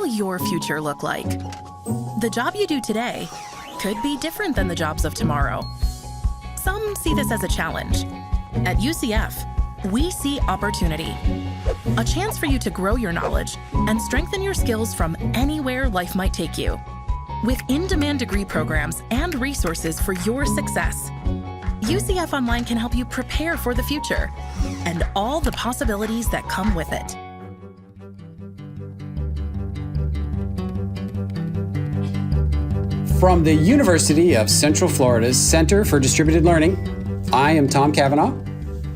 will your future look like? The job you do today could be different than the jobs of tomorrow. Some see this as a challenge. At UCF, we see opportunity. A chance for you to grow your knowledge and strengthen your skills from anywhere life might take you. With in-demand degree programs and resources for your success, UCF Online can help you prepare for the future and all the possibilities that come with it. From the University of Central Florida's Center for Distributed Learning, I am Tom Cavanaugh.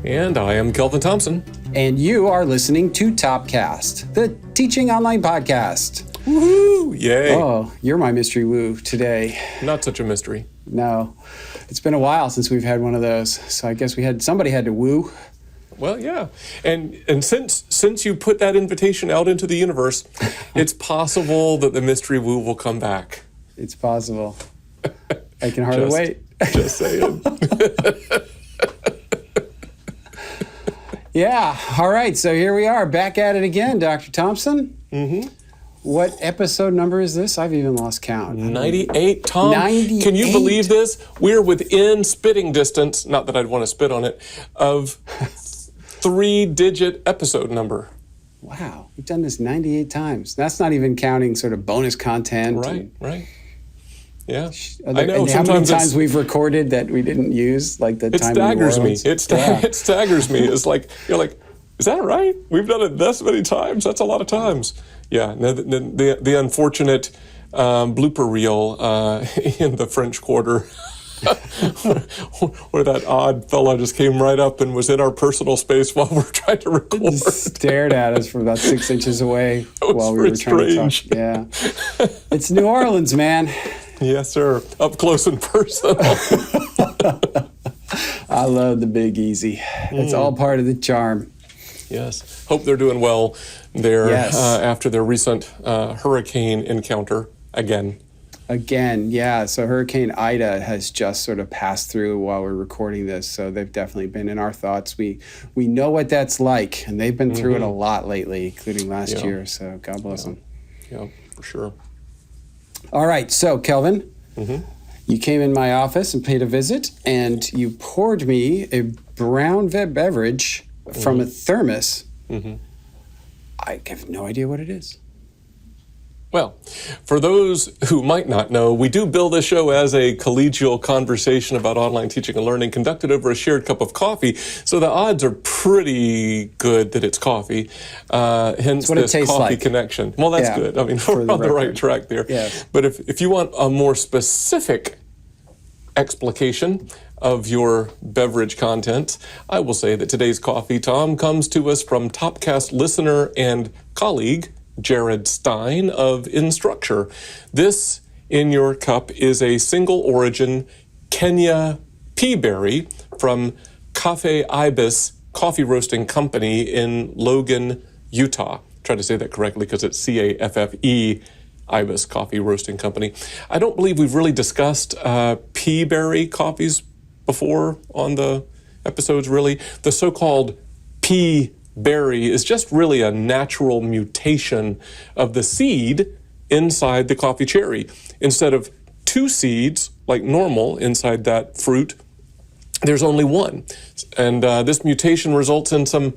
And I am Kelvin Thompson. And you are listening to Topcast, the teaching online podcast. Woohoo! Yay! Oh, you're my mystery woo today. Not such a mystery. No. It's been a while since we've had one of those, so I guess somebody had to woo. Well, yeah. And since you put that invitation out into the universe, it's possible that the mystery woo will come back. It's possible. I can hardly wait. Just saying. Yeah. All right. So here we are, back at it again, Dr. Thompson. Mm-hmm. What episode number is this? I've even lost count. 98, Tom. 98. Can you believe this? We're within spitting distance, not that I'd want to spit on it, of 3-digit episode number. Wow. We've done this 98 times. That's not even counting sort of bonus content. Right. Yeah. I know. And how many times we've recorded that we didn't use, like the time in New Orleans? It staggers me. It's like, you're like, is that right? We've done it this many times? That's a lot of times. Yeah. The unfortunate blooper reel in the French Quarter where that odd fellow just came right up and was in our personal space while we're trying to record. Just stared at us from about 6 inches away while we were trying to talk. Yeah. It's New Orleans, man. Yes, sir. Up close and personal. I love the Big Easy. It's all part of the charm. Yes. Hope they're doing well there after their recent hurricane encounter again. Yeah. So Hurricane Ida has just sort of passed through while we're recording this. So they've definitely been in our thoughts. We know what that's like, and they've been through it a lot lately, including last year. So God bless them. Yeah, for sure. All right. So Kelvin, you came in my office and paid a visit, and you poured me a brown beverage from a thermos. I have no idea what it is. Well, for those who might not know, we do bill this show as a collegial conversation about online teaching and learning conducted over a shared cup of coffee. So the odds are pretty good that it's coffee. Hence this coffee connection. Well, that's good. I mean, we're on the right track there. Yes. But if you want a more specific explication of your beverage content, I will say that today's coffee, Tom, comes to us from Topcast listener and colleague, Jared Stein of Instructure. This in your cup is a single origin Kenya pea berry from Cafe Ibis Coffee Roasting Company in Logan, Utah. Try to say that correctly because it's CAFFE Ibis Coffee Roasting Company. I don't believe we've really discussed pea berry coffees before on the episodes, really. The so-called pea berry is just really a natural mutation of the seed inside the coffee cherry. Instead of 2 seeds, like normal, inside that fruit, there's only 1. And this mutation results in some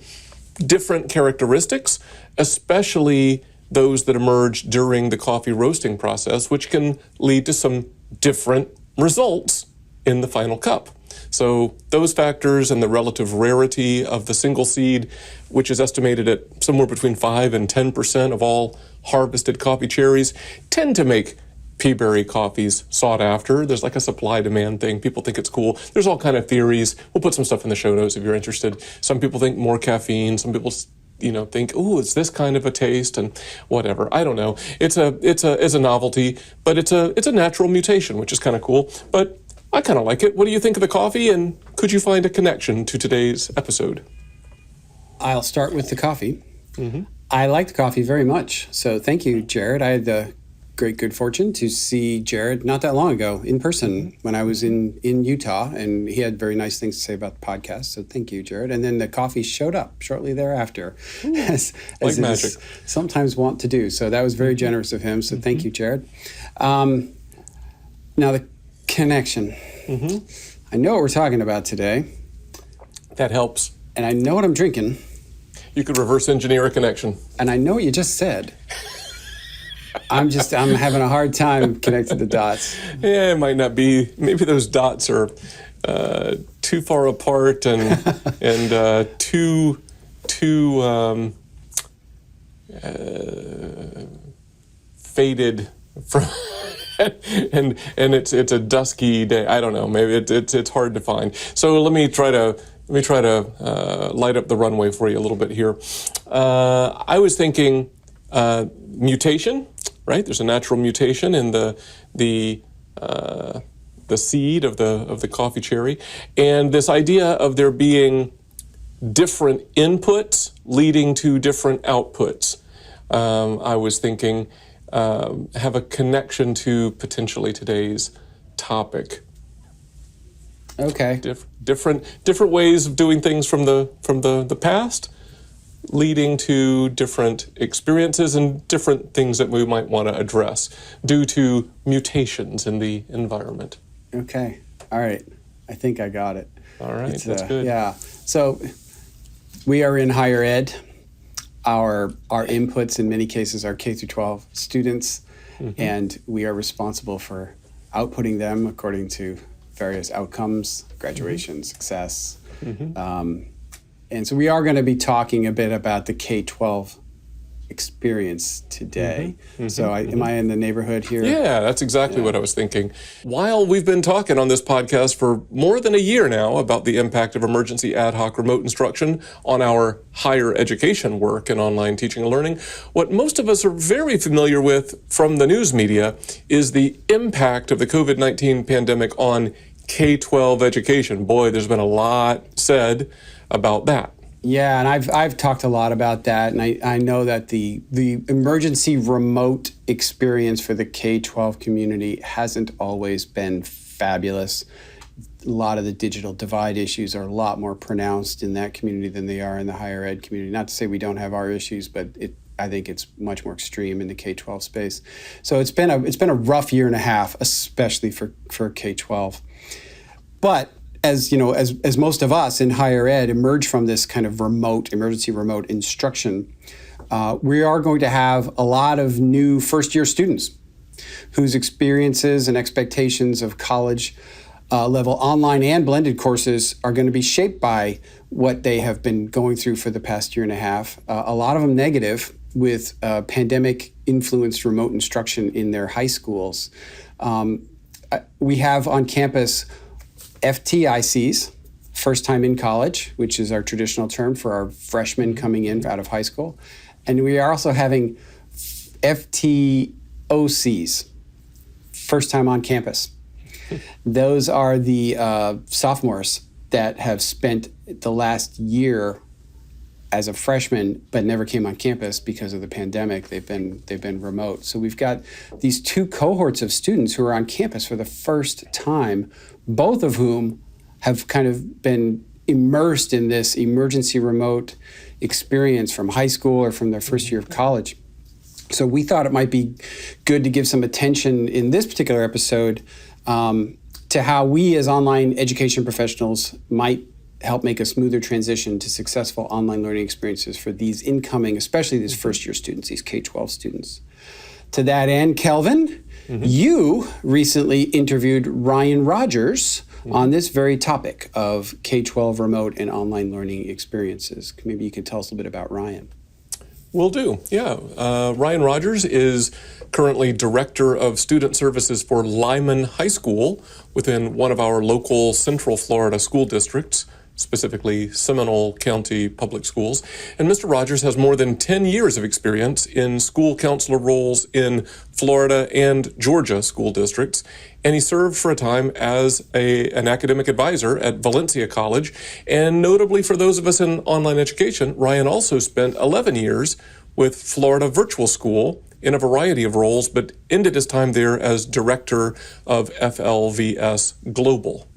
different characteristics, especially those that emerge during the coffee roasting process, which can lead to some different results in the final cup. So those factors and the relative rarity of the single seed, which is estimated at somewhere between 5 and 10% of all harvested coffee cherries, tend to make pea berry coffees sought after. There's like a supply-demand thing. People think it's cool. There's all kind of theories. We'll put some stuff in the show notes if you're interested. Some people think more caffeine. Some people think, ooh, it's this kind of a taste and whatever. I don't know. It's a novelty, but it's a natural mutation, which is kind of cool. But I kind of like it. What do you think of the coffee, and could you find a connection to today's episode? I'll start with the coffee. I like the coffee very much. So thank you, Jared. I had the great good fortune to see Jared not that long ago in person when I was in Utah, and he had very nice things to say about the podcast. So thank you, Jared. And then the coffee showed up shortly thereafter, as like it magic. is sometimes want to do. So that was very generous of him. So thank you, Jared. Now the connection. I know what we're talking about today, That helps. and I know what I'm drinking, You could reverse engineer a connection. and I know what you just said. I'm having a hard time connecting the dots. Yeah, it might not be. Maybe those dots are too far apart and too faded from. and it's a dusky day. I don't know. Maybe it's hard to find. So let me try to light up the runway for you a little bit here. I was thinking mutation. Right, there's a natural mutation in the seed of the coffee cherry, and this idea of there being different inputs leading to different outputs. I was thinking have a connection to potentially today's topic. Okay. Different ways of doing things from the past, leading to different experiences and different things that we might want to address due to mutations in the environment. Okay. All right. I think I got it. All right, that's good. Yeah. So we are in higher ed. Our inputs in many cases are K through 12 students, and we are responsible for outputting them according to various outcomes, graduation, success. And so we are going to be talking a bit about the K-12 experience today. Am I in the neighborhood here? Yeah, that's exactly what I was thinking. While we've been talking on this podcast for more than a year now about the impact of emergency ad hoc remote instruction on our higher education work and online teaching and learning, what most of us are very familiar with from the news media is the impact of the COVID-19 pandemic on K-12 education. Boy, there's been a lot said about that. Yeah, and I've talked a lot about that, and I know that the emergency remote experience for the K-12 community hasn't always been fabulous. A lot of the digital divide issues are a lot more pronounced in that community than they are in the higher ed community. Not to say we don't have our issues, but I think it's much more extreme in the K-12 space. So it's been a rough year and a half, especially for K-12. But as you know, as most of us in higher ed emerge from this kind of emergency remote instruction, we are going to have a lot of new first-year students whose experiences and expectations of college level online and blended courses are going to be shaped by what they have been going through for the past year and a half. A lot of them negative, with pandemic-influenced remote instruction in their high schools. We have on campus FTICs, first time in college, which is our traditional term for our freshmen coming in out of high school. And we are also having FTOCs, first time on campus. Those are the sophomores that have spent the last year as a freshman but never came on campus because of the pandemic. They've been remote. So we've got these two cohorts of students who are on campus for the first time, both of whom have kind of been immersed in this emergency remote experience from high school or from their first year of college. So we thought it might be good to give some attention in this particular episode to how we as online education professionals might help make a smoother transition to successful online learning experiences for these incoming, especially these first-year students, these K-12 students. To that end, Kelvin, you recently interviewed Ryan Rogers on this very topic of K-12 remote and online learning experiences. Maybe you could tell us a little bit about Ryan. Will do, yeah. Ryan Rogers is currently Director of Student Services for Lyman High School within one of our local Central Florida school districts, specifically Seminole County Public Schools. And Mr. Rogers has more than 10 years of experience in school counselor roles in Florida and Georgia school districts. And he served for a time as an academic advisor at Valencia College. And notably for those of us in online education, Ryan also spent 11 years with Florida Virtual School in a variety of roles, but ended his time there as director of FLVS Global.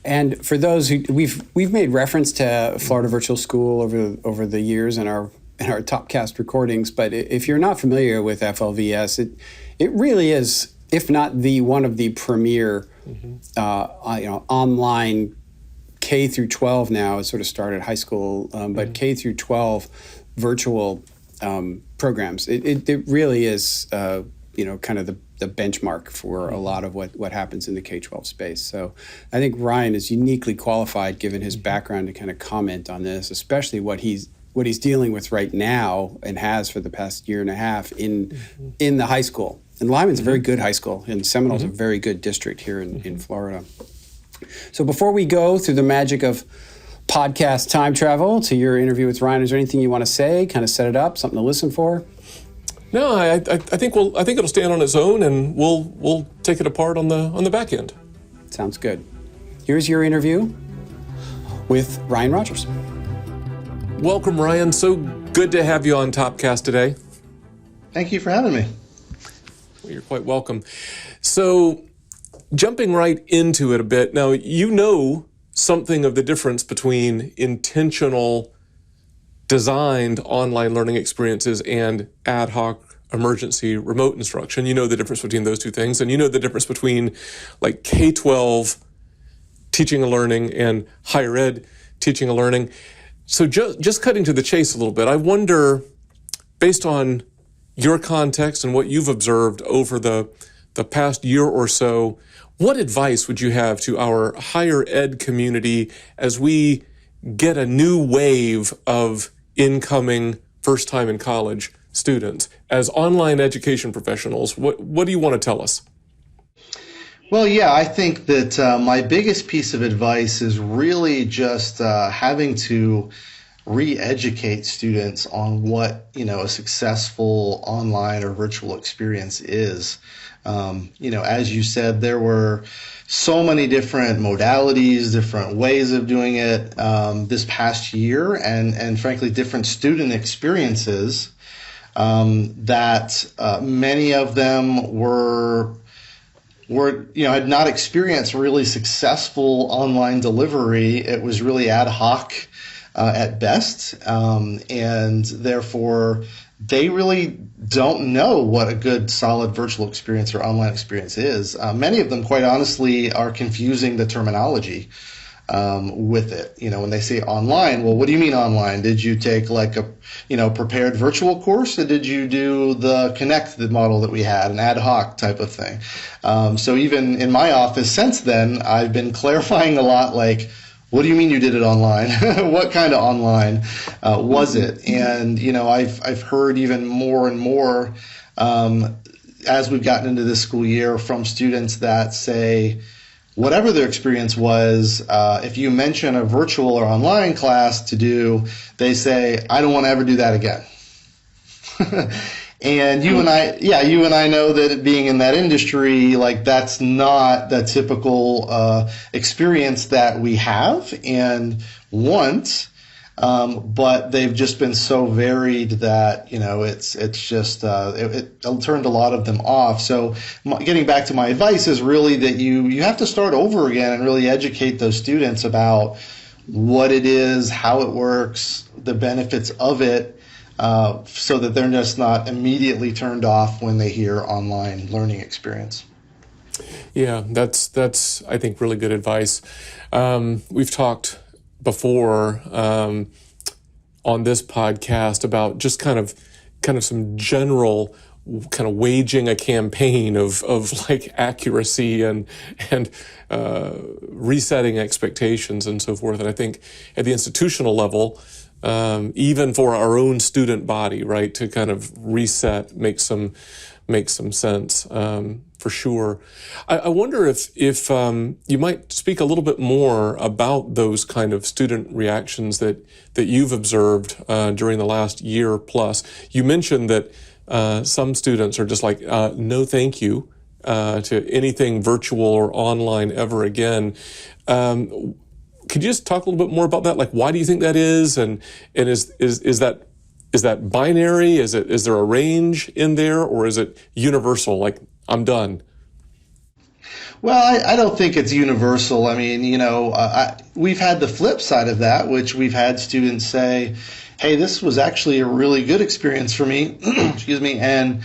And for those who we've made reference to Florida Virtual School over the years in our Topcast recordings, but if you're not familiar with FLVS, it really is, if not the one of the premier online K through 12 now. It sort of started high school, but K through 12 virtual programs. It really is kind of the benchmark for a lot of what happens in the K-12 space. So I think Ryan is uniquely qualified, given his background, to kind of comment on this, especially what he's dealing with right now and has for the past year and a half in the high school. And Lyman's a very good high school, and Seminole's a very good district here in Florida. So before we go through the magic of podcast time travel to your interview with Ryan, is there anything you want to say, kind of set it up, something to listen for? No, I think it'll stand on its own, and we'll take it apart on the back end. Sounds good. Here's your interview with Ryan Rogers. Welcome, Ryan. So good to have you on Topcast today. Thank you for having me. Well, you're quite welcome. So, jumping right into it a bit, now you know something of the difference between intentional designed online learning experiences and ad hoc emergency remote instruction. You know the difference between those two things, and you know the difference between like K-12 teaching and learning and higher ed teaching and learning. So just cutting to the chase a little bit, I wonder, based on your context and what you've observed over the past year or so, what advice would you have to our higher ed community as we get a new wave of incoming first time in college students as online education professionals? What do you want to tell us? Well, yeah, I think that my biggest piece of advice is really just having to re-educate students on what, a successful online or virtual experience is. As you said, there were so many different modalities, different ways of doing it this past year, and frankly, different student experiences that many of them were had not experienced really successful online delivery. It was really ad hoc at best, and therefore they really don't know what a good, solid virtual experience or online experience is. Many of them, quite honestly, are confusing the terminology with it. When they say online, well, what do you mean online? Did you take like a, prepared virtual course, or did you do the Connect model that we had, an ad hoc type of thing? So even in my office since then, I've been clarifying a lot, like, what do you mean you did it online? What kind of online was it? And, I've heard even more and more as we've gotten into this school year from students that say, whatever their experience was, if you mention a virtual or online class to do, they say, I don't want to ever do that again. And you and I know that being in that industry, like, that's not the typical experience that we have and want. But they've just been so varied that, it's just, it turned a lot of them off. So getting back to my advice is really that you have to start over again and really educate those students about what it is, how it works, the benefits of it, so that they're just not immediately turned off when they hear online learning experience. Yeah, that's I think really good advice. We've talked before on this podcast about just kind of some general kind of waging a campaign of like accuracy and resetting expectations and so forth. And I think at the institutional level, even for our own student body, right, to kind of reset, make some sense, for sure. I wonder if you might speak a little bit more about those kind of student reactions that you've observed during the last year plus. You mentioned that some students are just like, no thank you to anything virtual or online ever again. Could you just talk a little bit more about that? Like, why do you think that is? And is is that binary? Is there a range in there, or is it universal? Like, I'm done. Well, I don't think it's universal. I mean, we've had the flip side of that, which we've had students say, hey, this was actually a really good experience for me, excuse me, and,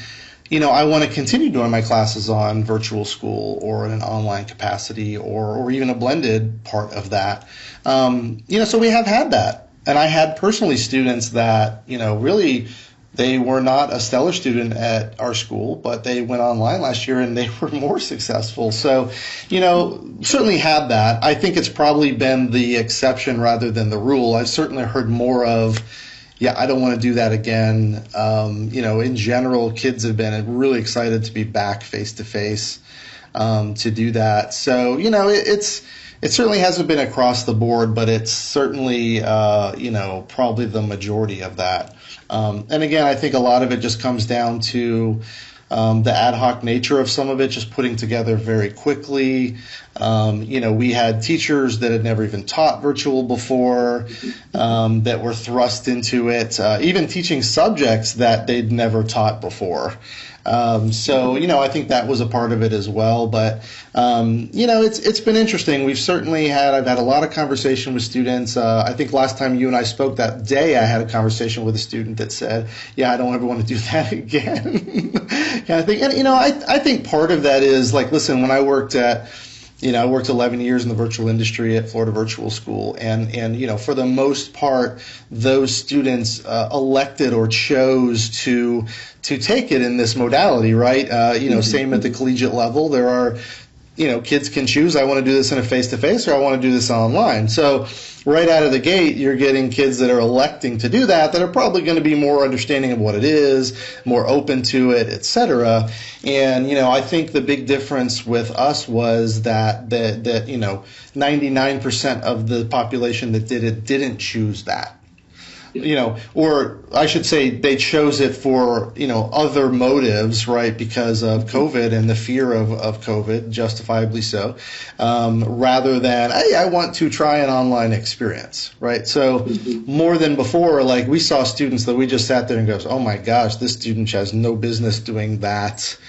I want to continue doing my classes on virtual school or in an online capacity or even a blended part of that. So we have had that. And I had personally students that, really, they were not a stellar student at our school, but they went online last year and they were more successful. So, certainly had that. I think it's probably been the exception rather than the rule. I've certainly heard more of, I don't want to do that again. In general, kids have been really excited to be back face to face to do that. So, it certainly hasn't been across the board, but it's certainly, probably the majority of that. And again, I think a lot of it just comes down to the ad hoc nature of some of it, just putting together very quickly. We had teachers that had never even taught virtual before, that were thrust into it, even teaching subjects that they'd never taught before. I think that was a part of it as well. But, it's been interesting. I've had a lot of conversation with students. I think last time you and I spoke that day, I had a conversation with a student that said, I don't ever want to do that again. I think part of that is like, listen, when I worked I worked 11 years in the virtual industry at Florida Virtual School, and for the most part, those students elected or chose to take it in this modality, right? Same at the collegiate level. There are, kids can choose, I want to do this in a face-to-face or I want to do this online. So right out of the gate, you're getting kids that are electing to do that are probably going to be more understanding of what it is, more open to it, et cetera. And, I think the big difference with us was that 99% of the population that did it didn't choose that. Or I should say they chose it for, other motives, right, because of COVID and the fear of COVID, justifiably so, rather than, hey, I want to try an online experience, right? So more than before, like we saw students that we just sat there and goes, oh my gosh, this student has no business doing that.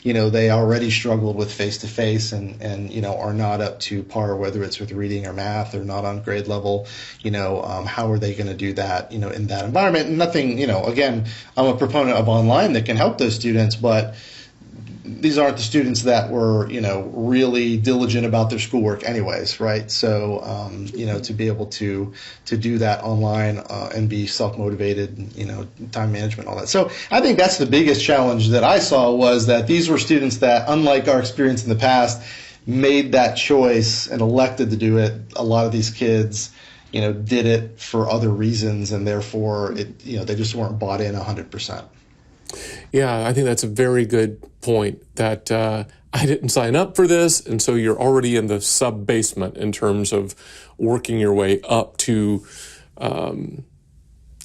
They already struggled with face-to-face and are not up to par, whether it's with reading or math or not on grade level. How are they going to do that, in that environment? And nothing, again, I'm a proponent of online that can help those students, but these aren't the students that were, really diligent about their schoolwork anyways, right? So, to be able to do that online and be self-motivated, time management, all that. So I think that's the biggest challenge that I saw, was that these were students that, unlike our experience in the past, made that choice and elected to do it. A lot of these kids, did it for other reasons, and therefore they just weren't bought in 100%. Yeah, I think that's a very good point, that I didn't sign up for this, and so you're already in the sub-basement in terms of working your way up to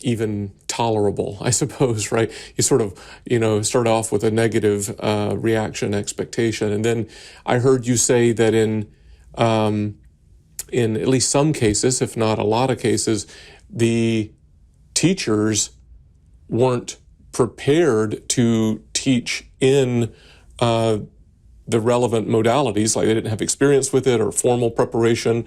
even tolerable, I suppose, right? You sort of, start off with a negative reaction expectation. And then I heard you say that in at least some cases, if not a lot of cases, the teachers weren't prepared to teach in the relevant modalities, like they didn't have experience with it or formal preparation,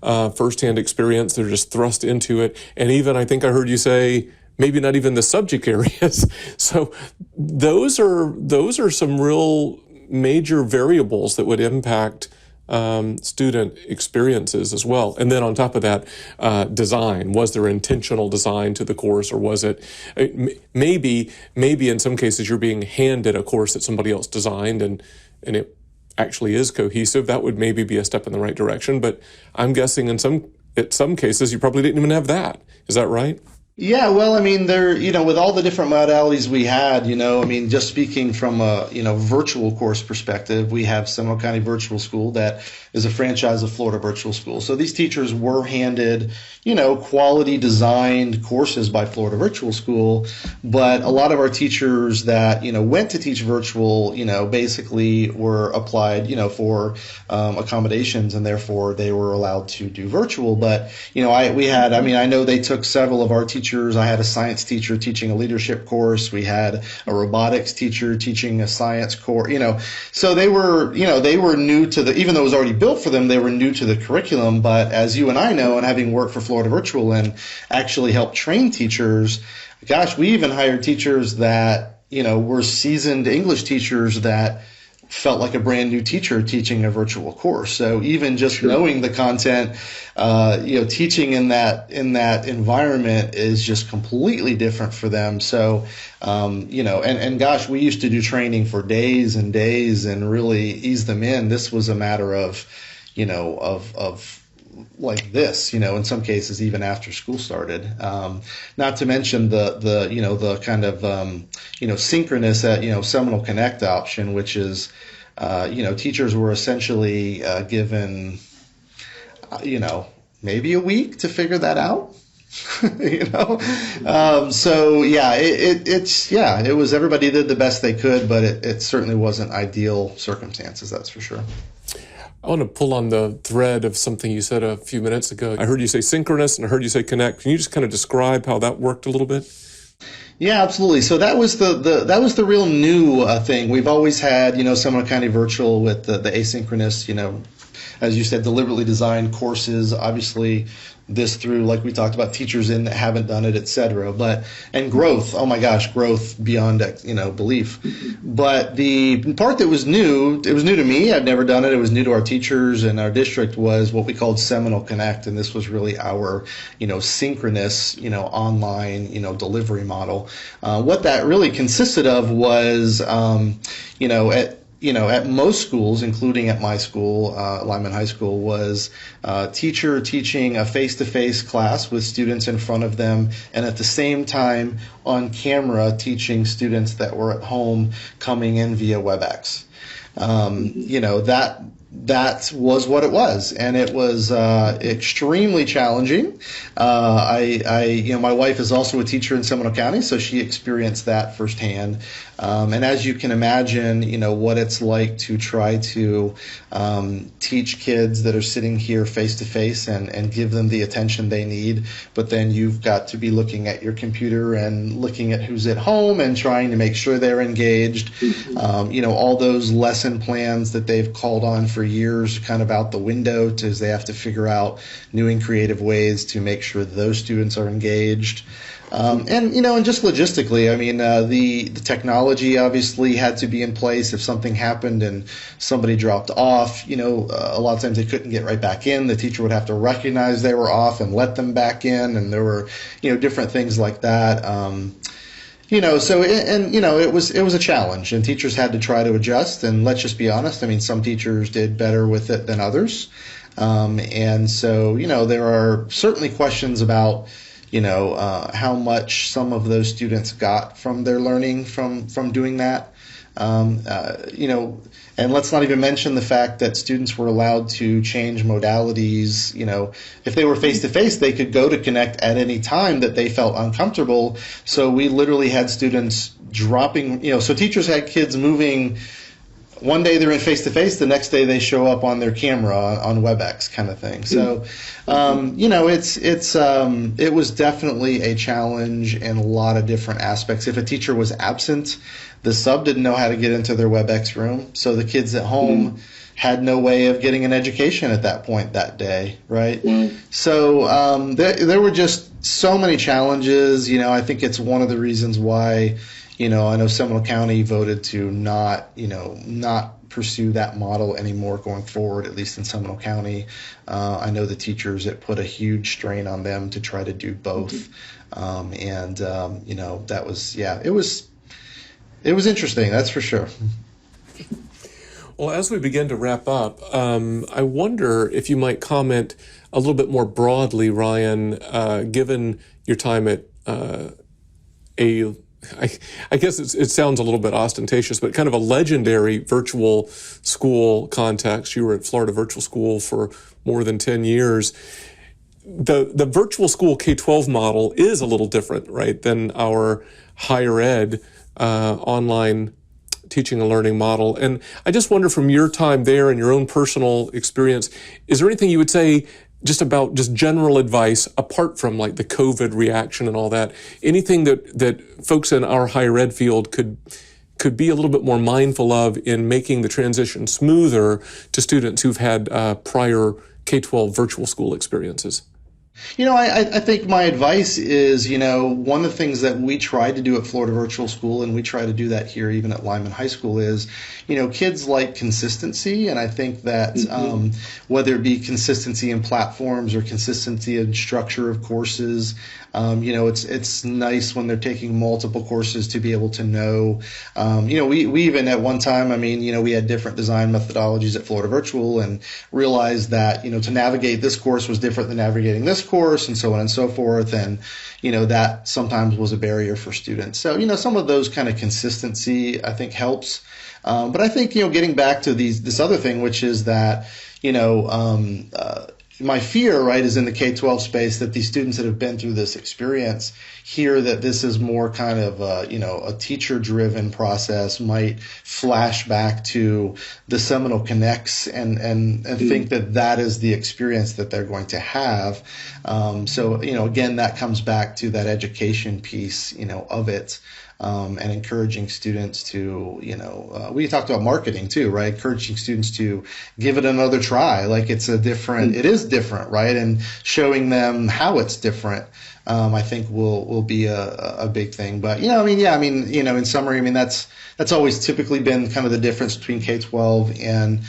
firsthand experience. They're just thrust into it. And even, I think I heard you say, maybe not even the subject areas. So those are some real major variables that would impact student experiences as well. And then on top of that, design. Was there intentional design to the course, or was it maybe in some cases you're being handed a course that somebody else designed and it actually is cohesive? That would maybe be a step in the right direction. But I'm guessing in some cases you probably didn't even have that. Is that right? Yeah, well, I mean, with all the different modalities we had, just speaking from a, virtual course perspective, we have Seminole County Virtual School that is a franchise of Florida Virtual School. So these teachers were handed, quality designed courses by Florida Virtual School. But a lot of our teachers that, went to teach virtual, basically were applied, for accommodations, and therefore they were allowed to do virtual. But, I know they took several of our teachers teachers. I had a science teacher teaching a leadership course. We had a robotics teacher teaching a science course, so they were new to even though it was already built for them, they were new to the curriculum. But as you and I know, and having worked for Florida Virtual and actually helped train teachers, gosh, we even hired teachers that, were seasoned English teachers that felt like a brand new teacher teaching a virtual course. So even just knowing the content, teaching in that environment is just completely different for them. So, and gosh, we used to do training for days and days and really ease them in. This was a matter of, of like this, in some cases, even after school started. Not to mention the kind of, synchronous at, Seminole Connect option, which is, teachers were essentially given, maybe a week to figure that out. So yeah, it was, everybody did the best they could, but it certainly wasn't ideal circumstances, that's for sure. I want to pull on the thread of something you said a few minutes ago. I heard you say synchronous and I heard you say connect. Can you just kind of describe how that worked a little bit? Yeah, absolutely. So that was the real new thing. We've always had, Seminole County Virtual with the asynchronous, as you said, deliberately designed courses. Obviously, this through, like we talked about, teachers in that haven't done it, et cetera. And growth, oh my gosh, growth beyond, belief. But the part that was new, it was new to me. I'd never done it. It was new to our teachers and our district, was what we called Seminole Connect. And this was really our, synchronous, online, delivery model. What that really consisted of was, at most schools, including at my school, Lyman High School, was teacher teaching a face-to-face class with students in front of them, and at the same time on camera teaching students that were at home coming in via WebEx. That was what it was, and it was extremely challenging. My wife is also a teacher in Seminole County, so she experienced that firsthand. And as you can imagine, what it's like to try to teach kids that are sitting here face to face and give them the attention they need, but then you've got to be looking at your computer and looking at who's at home and trying to make sure they're engaged. All those lesson plans that they've called on for years kind of out the window, as they have to figure out new and creative ways to make sure those students are engaged. And just logistically, the technology obviously had to be in place. If something happened and somebody dropped off, a lot of times they couldn't get right back in. The teacher would have to recognize they were off and let them back in, and there were, different things like that. It was a challenge, and teachers had to try to adjust. And let's just be honest, some teachers did better with it than others. And so, there are certainly questions about, how much some of those students got from their learning from doing that. And let's not even mention the fact that students were allowed to change modalities. If they were face-to-face, they could go to Connect at any time that they felt uncomfortable. So we literally had students dropping, so teachers had kids moving. One day they're in face-to-face, the next day they show up on their camera on WebEx kind of thing. So, it was definitely a challenge in a lot of different aspects. If a teacher was absent, the sub didn't know how to get into their WebEx room. So the kids at home had no way of getting an education at that point that day, right? So there were just so many challenges. I think it's one of the reasons why, I know Seminole County voted to not pursue that model anymore going forward, at least in Seminole County. I know the teachers, it put a huge strain on them to try to do both. That was, it was interesting, that's for sure. Well, as we begin to wrap up, I wonder if you might comment a little bit more broadly, Ryan, given your time at I guess it sounds a little bit ostentatious, but kind of a legendary virtual school context. You were at Florida Virtual School for more than 10 years. The virtual school K-12 model is a little different, right, than our higher ed online teaching and learning model. And I just wonder, from your time there and your own personal experience, is there anything you would say just about just general advice, apart from like the COVID reaction and all that, anything that folks in our higher ed field could be a little bit more mindful of in making the transition smoother to students who've had prior K-12 virtual school experiences? I think my advice is, one of the things that we try to do at Florida Virtual School, and we try to do that here even at Lyman High School, is, kids like consistency. And I think that whether it be consistency in platforms or consistency in structure of courses, it's nice when they're taking multiple courses to be able to know, we even at one time, we had different design methodologies at Florida Virtual and realized that, to navigate this course was different than navigating this course and so on and so forth. And, that sometimes was a barrier for students. So, some of those kind of consistency, I think, helps. But I think, getting back to this other thing, which is that, my fear, right, is in the K-12 space that these students that have been through this experience hear that this is more kind of a teacher-driven process, might flash back to the Seminole Connects and think that is the experience that they're going to have. So, again, that comes back to that education piece, of it. And encouraging students to, we talked about marketing too, right? Encouraging students to give it another try. Like it is different, right? And showing them how it's different, I think will be a big thing. But, in summary, that's always typically been kind of the difference between K-12 and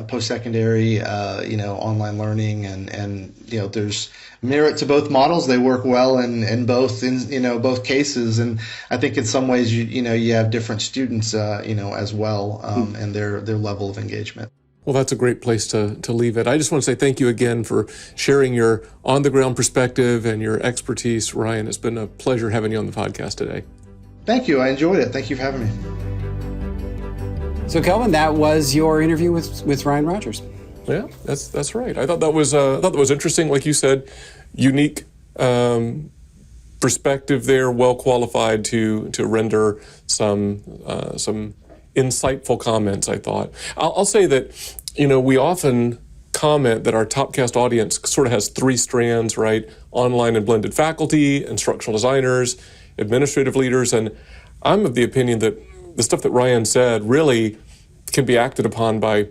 post-secondary, online learning and there's merit to both models. They work well in both both cases. And I think in some ways, you have different students, as well, and their level of engagement. Well, that's a great place to leave it. I just want to say thank you again for sharing your on-the-ground perspective and your expertise, Ryan. It's been a pleasure having you on the podcast today. Thank you. I enjoyed it. Thank you for having me. So, Kelvin, that was your interview with Ryan Rogers. Yeah, that's right. I thought that was interesting. Like you said, unique perspective there, well qualified to render some insightful comments. I thought. I'll say that we often comment that our Topcast audience sort of has three strands, right? Online and blended faculty, instructional designers, administrative leaders, and I'm of the opinion that the stuff that Ryan said really can be acted upon by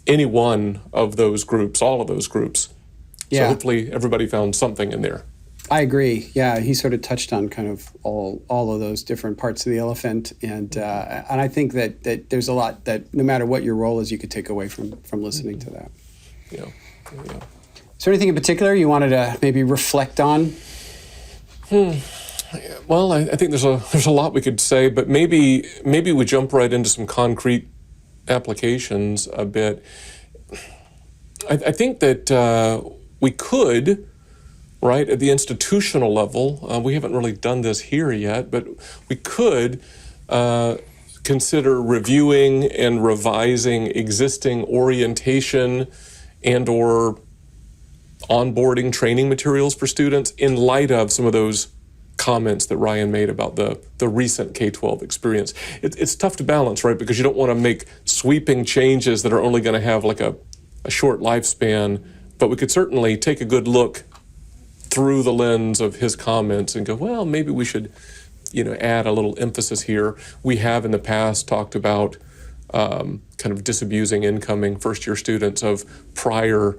any one of those groups, all of those groups. Yeah. So hopefully everybody found something in there. I agree. Yeah, he sort of touched on kind of all of those different parts of the elephant, and I think that there's a lot that no matter what your role is, you could take away from listening to that. Yeah. Is there anything in particular you wanted to maybe reflect on? Well, I think there's a lot we could say, but maybe we jump right into some concrete applications a bit. I think that we could, right, at the institutional level, we haven't really done this here yet, but we could consider reviewing and revising existing orientation and or onboarding training materials for students in light of some of those comments that Ryan made about the recent K-12 experience. It's tough to balance, right? Because you don't want to make sweeping changes that are only going to have like a short lifespan, but we could certainly take a good look through the lens of his comments and go, well, maybe we should, add a little emphasis here. We have in the past talked about kind of disabusing incoming first-year students of prior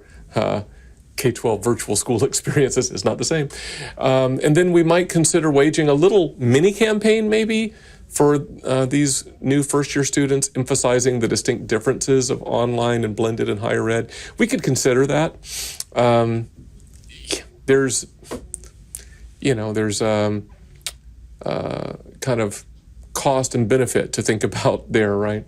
K-12 virtual school experiences. Is not the same. And then we might consider waging a little mini campaign maybe for these new first-year students, emphasizing the distinct differences of online and blended and higher ed. We could consider that. There's kind of cost and benefit to think about there, right?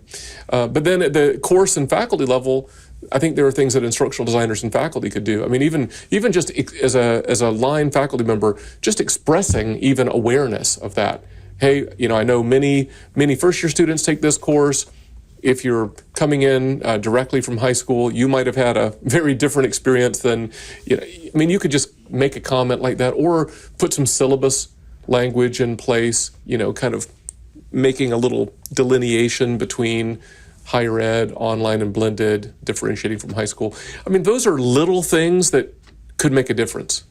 But then at the course and faculty level, I think there are things that instructional designers and faculty could do. I mean, even just as a line faculty member, just expressing even awareness of that. Hey, I know many first-year students take this course. If you're coming in directly from high school, you might have had a very different experience than, you could just make a comment like that or put some syllabus language in place, kind of making a little delineation between higher ed, online and blended, differentiating from high school. I mean, those are little things that could make a difference.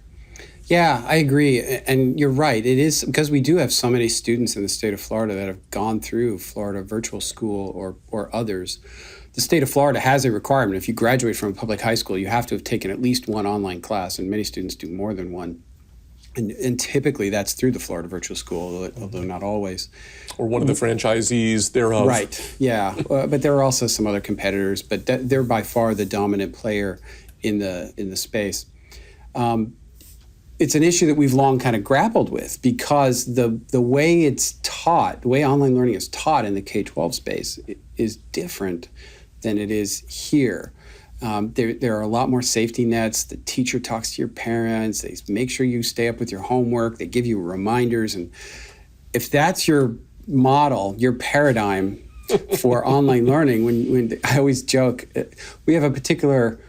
Yeah, I agree. And you're right. It is because we do have so many students in the state of Florida that have gone through Florida Virtual School or others. The state of Florida has a requirement. If you graduate from a public high school, you have to have taken at least one online class, and many students do more than one. And typically that's through the Florida Virtual School, although not always. Or one of the franchisees thereof. Right, yeah. But there are also some other competitors, but they're by far the dominant player in the space. It's an issue that we've long kind of grappled with because the way it's taught, the way online learning is taught in the K-12 space is different than it is here. There are a lot more safety nets. The teacher talks to your parents. They make sure you stay up with your homework. They give you reminders. And if that's your model, your paradigm for online learning, when I always joke, we have a particular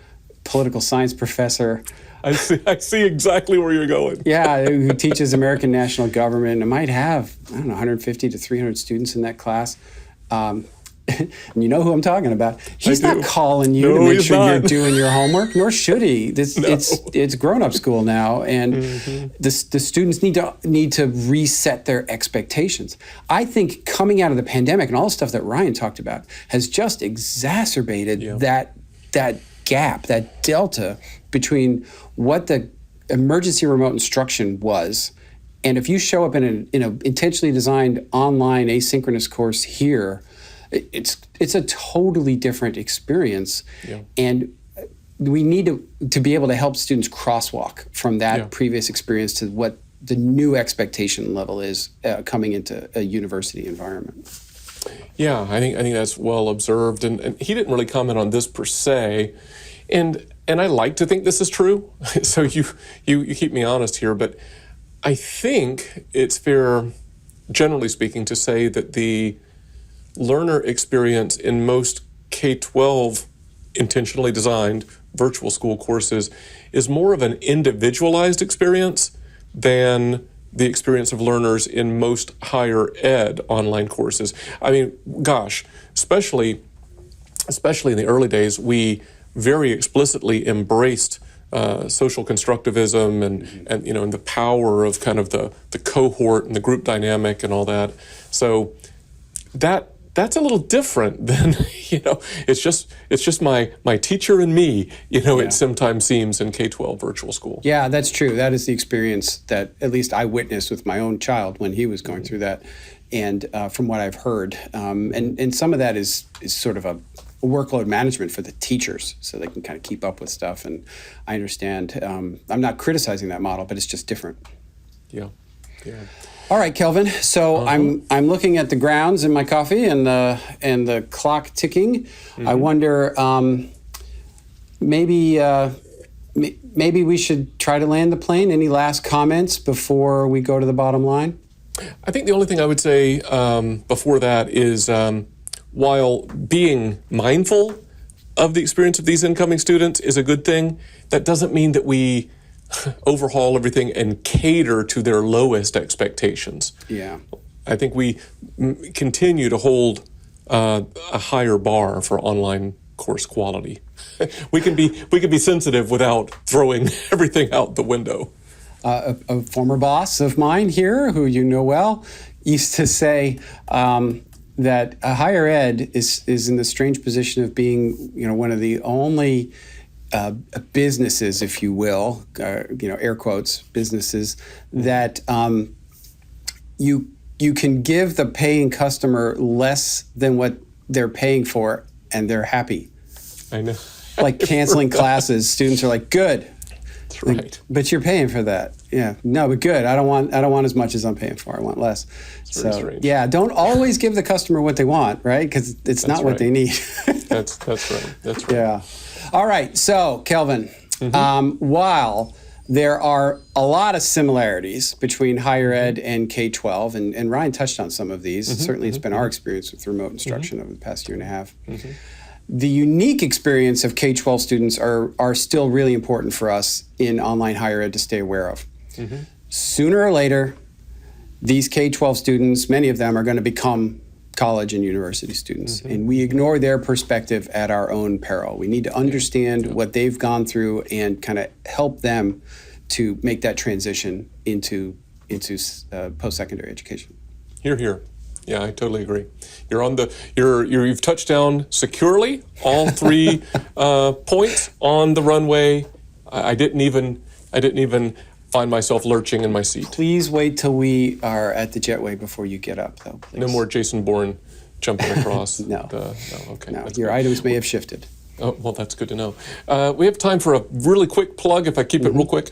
political science professor. I see exactly where you're going. Yeah, who teaches American national government. I might have, 150 to 300 students in that class. And you know who I'm talking about. He's not calling you to make sure you're doing your homework, nor should he. It's grown-up school now, and the students need to reset their expectations. I think coming out of the pandemic and all the stuff that Ryan talked about has just exacerbated that gap, that delta between what the emergency remote instruction was, and if you show up in an intentionally designed online asynchronous course here, it's a totally different experience, and we need to be able to help students crosswalk from that previous experience to what the new expectation level is coming into a university environment. Yeah, I think that's well observed, and he didn't really comment on this per se, and I like to think this is true. So you keep me honest here, but I think it's fair, generally speaking, to say that the learner experience in most K-12 intentionally designed virtual school courses is more of an individualized experience than the experience of learners in most higher ed online courses. I mean, gosh, especially in the early days, we very explicitly embraced social constructivism and the power of kind of the cohort and the group dynamic and all that. So that's a little different than, it's just my teacher and me, it sometimes seems in K-12 virtual school. Yeah, that's true. That is the experience that at least I witnessed with my own child when he was going through that. And from what I've heard, and some of that is sort of a workload management for the teachers so they can kind of keep up with stuff. And I understand, I'm not criticizing that model, but it's just different. Yeah. All right, Kelvin. So I'm looking at the grounds in my coffee and the clock ticking. I wonder maybe we should try to land the plane. Any last comments before we go to the bottom line? I think the only thing I would say before that is while being mindful of the experience of these incoming students is a good thing, that doesn't mean that we overhaul everything and cater to their lowest expectations. Yeah. I think we continue to hold a higher bar for online course quality. We can be sensitive without throwing everything out the window. A former boss of mine here, who you know well, used to say that higher ed is in the strange position of being, one of the only businesses, if you will, air quotes, businesses that you can give the paying customer less than what they're paying for, and they're happy. I know. Like canceling classes, students are like, good. That's right. But you're paying for that. Yeah. No, but good. I don't want as much as I'm paying for. I want less. It's very strange. Yeah, don't always give the customer what they want, right? Because it's not what they need. That's right. That's right. Yeah. All right. So, Kelvin, while there are a lot of similarities between higher ed and K-12, and Ryan touched on some of these. Certainly, it's been our experience with remote instruction over the past year and a half. The unique experience of K-12 students are still really important for us in online higher ed to stay aware of. Sooner or later, these K-12 students, many of them are going to become college and university students, and we ignore their perspective at our own peril. We need to understand what they've gone through and kind of help them to make that transition into post-secondary education. Hear, hear. Yeah, I totally agree. You've touched down securely all 3 points on the runway. I didn't even find myself lurching in my seat. Please wait till we are at the jetway before you get up, though. Please. No more Jason Bourne jumping across. No. Okay. No, That's your great. items may have shifted. Oh, well, that's good to know. We have time for a really quick plug, if I keep it real quick.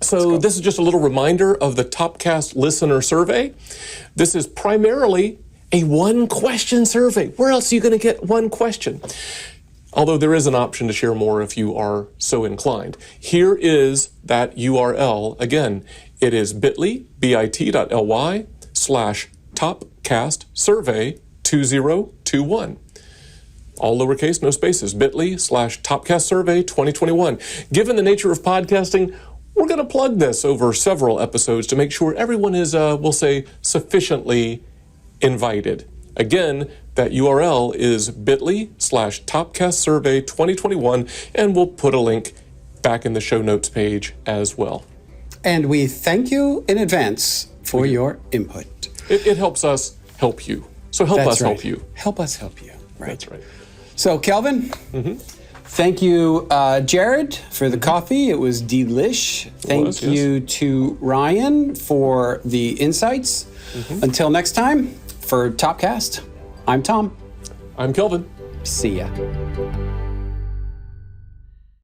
So this is just a little reminder of the Topcast listener survey. This is primarily a 1-question survey. Where else are you going to get 1 question? Although there is an option to share more if you are so inclined. Here is that URL. Again, it is bit.ly/topcastsurvey2021. All lowercase, no spaces, bit.ly/topcastsurvey2021. Given the nature of podcasting, we're going to plug this over several episodes to make sure everyone is, we'll say, sufficiently invited. Again, that URL is bit.ly/topcastsurvey2021, and we'll put a link back in the show notes page as well. And we thank you in advance for your input. It helps us help you. So help us help you. Help us help you. Right. That's right. So, Kelvin, thank you, Jared, for the coffee. It was delish. Thank you to Ryan for the insights. Until next time, for Topcast, I'm Tom. I'm Kelvin. See ya.